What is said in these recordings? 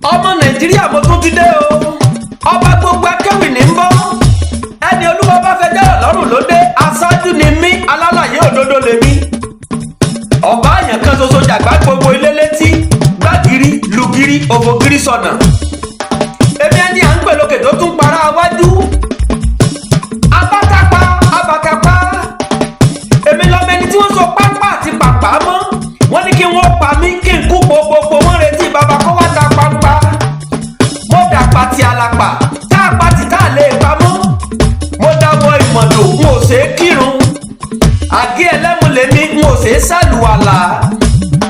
ọmọ Nàìjíríà mo tún ti dé o. Ọba gbogbo Akewi ní ń bọ̀. Ẹni Olúwa bá fẹ́ jẹ́ ọlọ́run ló dé. Aṣáájú ni mí, alálàyé òdodo lèmi. Ọba àyàn kan ṣoṣo jàgbá gbogbo ilé létí. Gbàgìrì, lùgìrì, òfògìrì sọ̀nà. Èmi ẹni à ń pè lókè tó tún para wájú. Abákápá, abákápá. Èmi lọ́mọ ẹni tí wọ́n so pápá àti pàpà mọ́. Wọ́n ní kí wọ́n pa mí kí n kú gbogbo wọ́n retí bàbá kó wá da pampa. Mo dà pati alapa, tá a pati tá a lè pamọ́. Mo dáwọ́ ìmọ̀dò, n ò ṣe é kírun. Àgé ẹlẹ́mu lèmi, n ò ṣe é sàlùwàlà.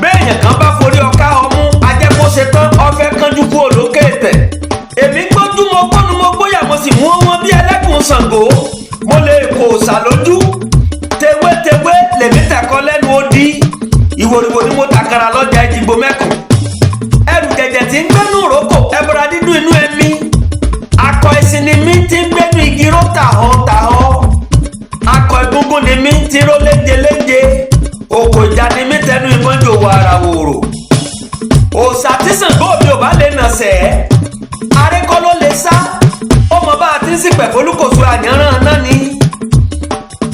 Béèyàn kan bá forí ọká ọmú, ajẹ́kó ṣe tán, ọfẹ́ kánjú kú olókè tẹ̀. Èmi gbójú mo gbónu mo gbóyà mo sì mú wọn bí ẹlẹ́kùn Ṣàngó. Mo lè kò sàlójú. Tewétewé lèmi tẹ̀kọ́ lẹ́nu odi. Ìwòrìwò ni mo tàkàrà lọ́jà Ìjìgbò mẹ́kùn. Ẹrù jẹ̀jẹ̀ tí ń gbẹ́nu òrókò ẹbọra dídùn inú ẹ̀mí. Akọ ẹṣin ni mí tí ń gbẹ́nu igi ró tàhọ́. Akọ egungun ni mí tí ró léjeléje. Òkò ìjà ni mí tẹnu ìbọn jòwó ara wòrò. Òòṣà tí Ṣàngó mi ò bá lè nà sẹ́. Arékọ́ ló lè sá. Ó mọ bá a ti ń sìpẹ̀ fólúkòso àyànràn náà ni.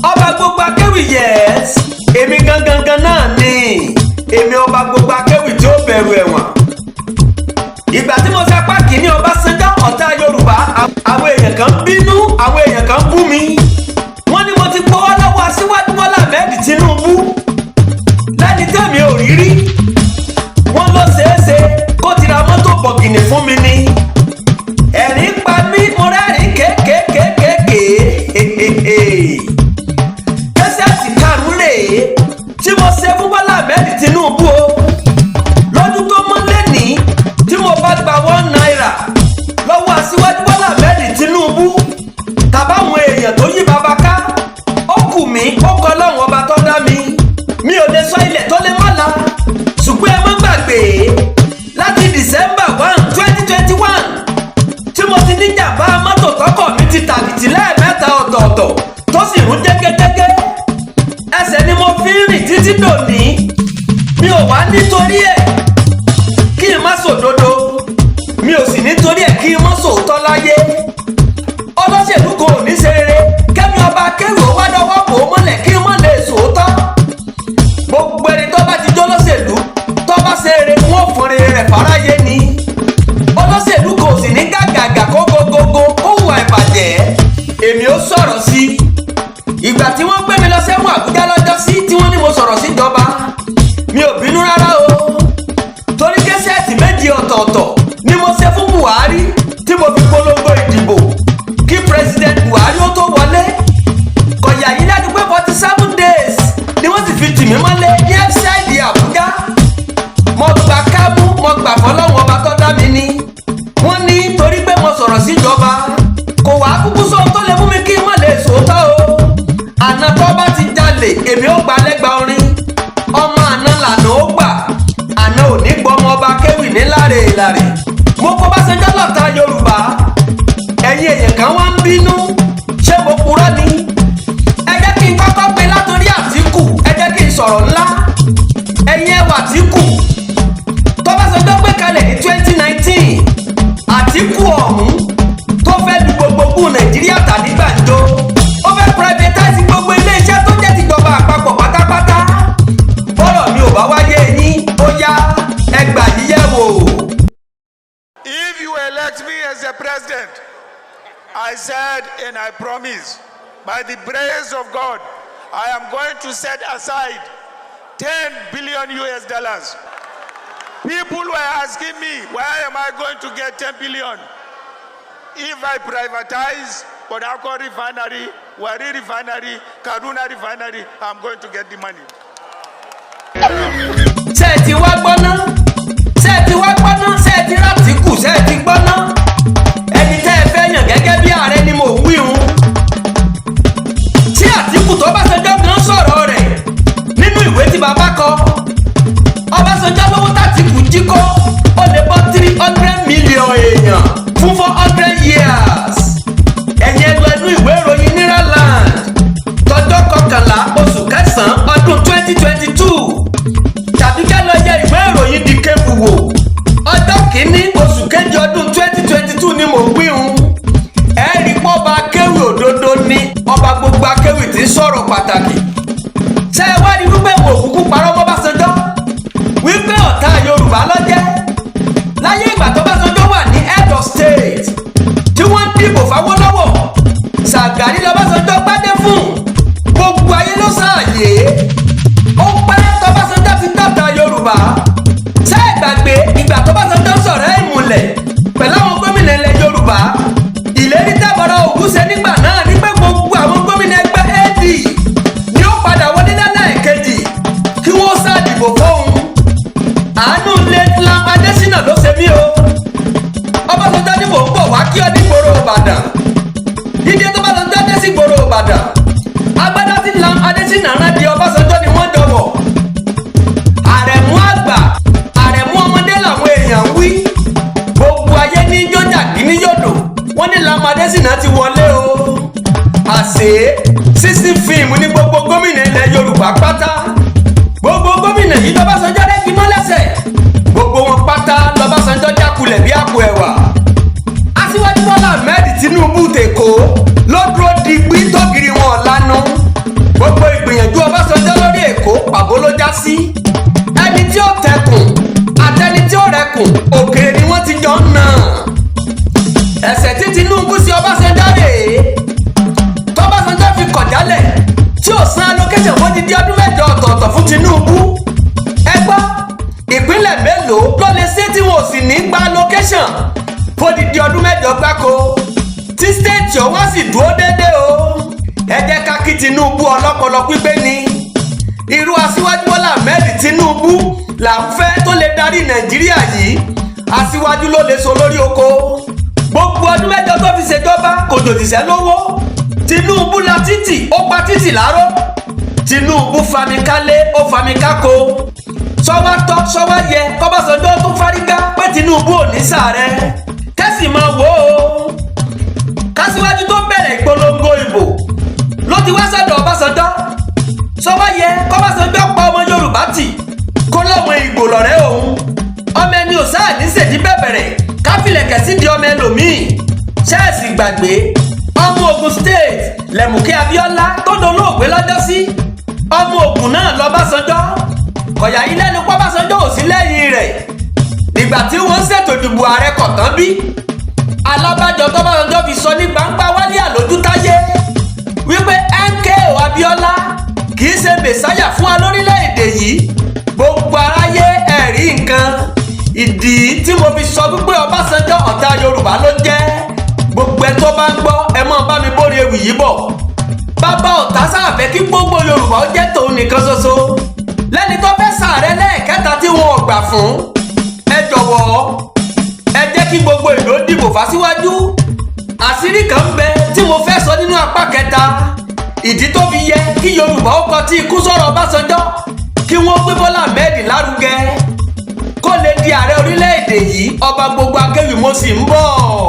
Ọba gbogbo Akewi yes. Èmi gangan náà ni. Èmi ọba gbogbo Akewi tí ó bẹ̀rù ẹ̀wọ̀n. Ìgbà tí mo sapá kìíní Ọbásanjọ́ ọ̀tá Yorùbá, àwọn èèyàn kan bínú, àwọn èèyàn kan bú mi. Wọ́n ní mo ti gbowó lọ́wọ́ Aṣíwájú Bọ́lá Ahmed Tinubu. Lẹ́ni tẹ́mi ò rí rí. Wọ́n ló ṣeéṣe kó ti ra mọ́tò bọ̀gìnì fún mi ni. Ẹ̀rín pa mí, mo rẹ́rìn kéékèèké. Kẹ́sẹ̀tì karùn-ún rèé tí mo ṣe fún Bọ́lá Ahmed Tinubu o. Lọ́dún tó mọ́ lẹ́nìí tí mo bá gba £1 lọ́wọ́ Aṣíwájú Bọ́lá Ahmed Tinubu tàbáwọn èèyàn tó yí bàbá ká. Ó kù mí, ó kọ́ lọ́wọ́ ọba tó dá mi. Mi ò lè sọ ilẹ̀ tó lè má la. Ṣùgbọ́n ẹ má gbàgbé láti December 1, 2021 tí mo ti ní jàmbá mọ́tò tọkọ̀ mi ti tàbìtì lẹ́ẹ̀mẹ́ta ọ̀tọ̀ọ̀tọ̀ tó sì rún jẹ́gẹ́jẹ́gẹ́. Ẹsẹ̀ ni mo fi ń rìn títí dòní. Mi ò wá nítorí ẹ̀ kí n má sòdodo. Mi ò sì nítorí ẹ̀ kí n má sòótọ́ láyé. Olóṣèlú kò ní ṣe rere kẹ́mi ọba Akewi ó wá dọ́wọ́ bò ó mọ́lẹ̀ kí n má lè sòótọ́. Gbogbo ẹni tó bá ti jó lóṣèlú tó bá ṣe rere wọn ò fún rere rẹ̀ fáráyé ni. Olóṣèlú kò sì ní gàgàgà kó gogogo ó hùwà ìbàjẹ́. Èmi ó sọ̀rọ̀ sí i. Ìgbà tí wọ́n gbé mi lọ sẹ́wọ̀n Àbújá lọ́jọ́ sí tí wọ́n ní mo sọ̀rọ̀ síjọba. Mi ò bínú rárá o. Torí kẹ́sẹ̀tì méjì ọ̀tọ̀ọ̀tọ̀ ni mo ṣe fún Buhari tí mo fi polongo ìdìbò kí President Buhari ó tó wọlé. Kọ̀yà yìí lẹ́nu pé 47 days ni wọ́n sì fi tì mí mọ́lé ní ẹ́fíṣáìdì Àbújá. Mo gbà kámú, mo gbà fọlọ́wọ́n ọba tó dá mi ní. Wọ́n ní torí pé mo sọ̀rọ̀ síjọba kò wá kúkú sọ tó lè mú mi kí n má lè sòótọ́ o. Àná tó bá ti jalè èmi ó gba lẹ́gba orin. Ọmọ àná lànà ó gbà. Àná ò ní gbọmọ ọba Akewi ní láre. Mo kó Ọbásanjọ́ lọ́ta Yorùbá. Ẹ̀yin èèyàn kan wá ń bínú. Ṣé mo purọ́ ni? Ẹ jẹ́ kí n kọ́kọ́ gbé látòrí Àtíkù. Ẹ jẹ́ kí n sọ̀rọ̀ ńlá. Ẹ̀yin ẹwà Àtíkù. Tọ́básanjọ́ gbé kalẹ̀ ní 2019. Àtíkù ọ̀hún tó fẹ́ lu gbogbo Nàìjíríà tàbí gbàǹjo. Ó fẹ́ privatize gbogbo ilé iṣẹ́ tó jẹ́ tìjọba àpapọ̀ pátápátá. Bọ́rọ̀ mi ò bá wáyé yín, ó yá ẹgbà yíyẹ wò. If you elect me as the president, I said and I promise, by the grace of God, I am going to set aside $10 billion. People were asking me, why am I going to get 10 billion? If I privatize Port Harcourt refinery, Warri refinery, Kaduna refinery, I'm going to get the money. Ṣé ti wá gbọ́ná? Ṣé ti wá gbọ́ná? Ṣé ti Àtíkù? Ṣé ti gbọ́ná? Ẹni tẹ́ ẹ fẹ́ yàn gẹ́gẹ́ bí ààrẹ ni mò ń wí hun. Tí Àtíkù tó Ọbásanjọ́ gan sọ̀rọ̀ rẹ̀ nínú ìwé tí bàbá kọ. Ọbásanjọ́ lówó t'Àtíkù jí kó ó lè bọ́ 300 million èèyàn fún 400 years. Ẹ̀yin ẹgbẹ́ inú ìwé ìròyìn Neraland tọjọ́ 11 oṣù kẹsàn-án ọdún 2022. láyé ìgbà tó Ọbásanjọ́ wà ní head of state tí wọ́n dìbò f'Awólọ́wọ̀ Ṣàgàrí l'Ọbásanjọ́ gbádé fún gbogbo ayé ló sáàyè ó pẹ́ t'Ọbásanjọ́ ti dàgbà Yorùbá ṣé ẹ gbàgbé ìgbà t'Ọbásanjọ́ sọ̀rọ̀ ìmùlẹ̀ pẹ̀lú àwọn gómìnà ilẹ̀ Yorùbá ìlérí tẹ́bọ̀rọ̀ ògùn ṣe nígbà náà ní pé gbogbo àwọn gómìnà ẹgbẹ́ AD ni ó padà wọlé lálẹ́ ìkejì kí wọ́n ṣàdìbò fóun àánú Lam Adésínà ló ṣe mí o Ọbásanjọ́ ní mò ń bọ̀ wá kí ọ ní gbòòrò Ìbàdàn dídé tó Ọbásanjọ́ dé sí gbòòrò Ìbàdàn agbádá tí Lam Adésínà rán di Ọbásanjọ́ ni wọ́n dọ̀wọ̀ àrẹ̀mú àgbà àrẹ̀mú ọmọdé làwọn èèyàn ń wí gbogbo ayé ní jọjà kí ní yọ̀dọ̀ wọ́n ní Lam Adésínà ti wọlé o àṣé sísí fíìmù ní gbogbo gómìnà ilẹ̀ Yorùbá pátá gbogbo gómìnà yìí l'Ọbásanjọ́ rẹ́gí mọ́ lẹ́sẹ̀ gbogbo wọn pátá l'Ọbásanjọ́ jákulẹ̀ bí àpò ẹ̀wà Aṣíwájú Bọ́lá Ahmed Tinubu tèkó ló dúró digbí tógiri wọn lánú gbogbo ìgbìyànjú Ọbásanjọ́ lórí Èkó pàbó ló já sí ẹni tí ó tẹkùn àtẹni tí ó rẹkùn òkèèrè ni wọ́n ti jọ ń nà ẹ̀ṣẹ̀ tí Tinubu sí Ọbásanjọ́ rèé t'Ọbásanjọ́ fi kọ̀ jálẹ̀ tí ò san allocation wọ́n ti di ọdún mẹ́jọ ọ̀tọ̀ọ̀tọ̀ fún Tinubu ẹ gbọ́ ìpínlẹ̀ mélòó ló lè ṣe tí wọn ò sì ní gba allocation fódìdí ọdún mẹ́jọ gbáko tí stéètì ọwọ́ sì dúró déédéé o ẹ jẹ́ ká kí Tinubu ọlọ́pọlọ pípé ni irú Aṣíwájú Bọ́lá Ahmed Tinubu là ń fẹ́ tó lè darí Nàìjíríà yìí aṣíwájú ló lè so lórí oko gbogbo ọdún mẹ́jọ tó fi ṣèjọba kò jòjìṣẹ́ lówó Tinubu la títì ó pa títì láró Tinubu famikálé ó famikako sọwá tọ́ sọwá yẹ k'Ọbásanjọ́ tún fárígá pé Tinubu ò ní sàárẹ̀ kẹ́sì máa wò ó k'Aṣíwájú tó bẹ̀rẹ̀ ìpolongo ìbò ló ti wá sọ́dọ̀ Ọbásanjọ́ sọwá yẹ k'Ọbásanjọ́ pa ọmọ Yorùbá tì kó lọ́mọ Ìgbò lọ̀rẹ́ òun ọmọ ẹni ò sáà ní ṣèdí bẹ̀bẹ̀rẹ̀ káfílẹ̀kẹ̀ sí di ọmọ ẹlòmíì ṣẹ́ẹ̀sì gbàgbé ọmọ Ògùn state Lẹ́mùkẹ́ Abíọ́lá tó dolóògbé lọ́jọ́ sí ọmọ Ògùn náà l'Ọbásanjọ́ kọ̀yà yìí lẹ́nu p'Ọbásanjọ́ ò sí lẹ́yìn rẹ̀ nígbà tí wọ́n ṣètò ìdìbò ààrẹ kọ̀tán bí alábàjọ t'Ọbásanjọ́ fi sọ ní gbangba wálé àlójútáyé wípé MKO Abíọ́lá kì í ṣe mẹ̀sáyà fún wa lórílẹ̀‐èdè yìí gbogbo aráyé ẹ̀rí nǹkan ìdí tí mo fi sọ wípé Ọbásanjọ́ ọ̀tá Yorùbá ló jẹ́ gbogbo ẹ tó bá ń gbọ́ ẹ mọ́ bá mi bórí ewì yìí bọ̀ bàbá ọ̀tá sáàfẹ́ kí gbogbo Yorùbá ó jẹ́ tòun nìkan ṣoṣo lẹ́ni tó fẹ́ sàárẹ̀ lẹ́ẹ̀kẹta tí wọn ò gbà fún ẹ jọ̀wọ́ ẹ jẹ́ kí gbogbo ìlú dìbò f'Aṣíwájú àṣírí kan ń bẹ tí mo fẹ́ sọ nínú apá kẹta ìdí tó fi yẹ kí Yorùbá ó kọtí ikú sọ̀rọ̀ Ọbásanjọ́ kí wọ́n gbé Bọ́lá Ahmed lárugẹ kó lè di ààrẹ orílẹ̀-èdè yìí Ọba gbogbo Akewi mo sì ń bọ̀.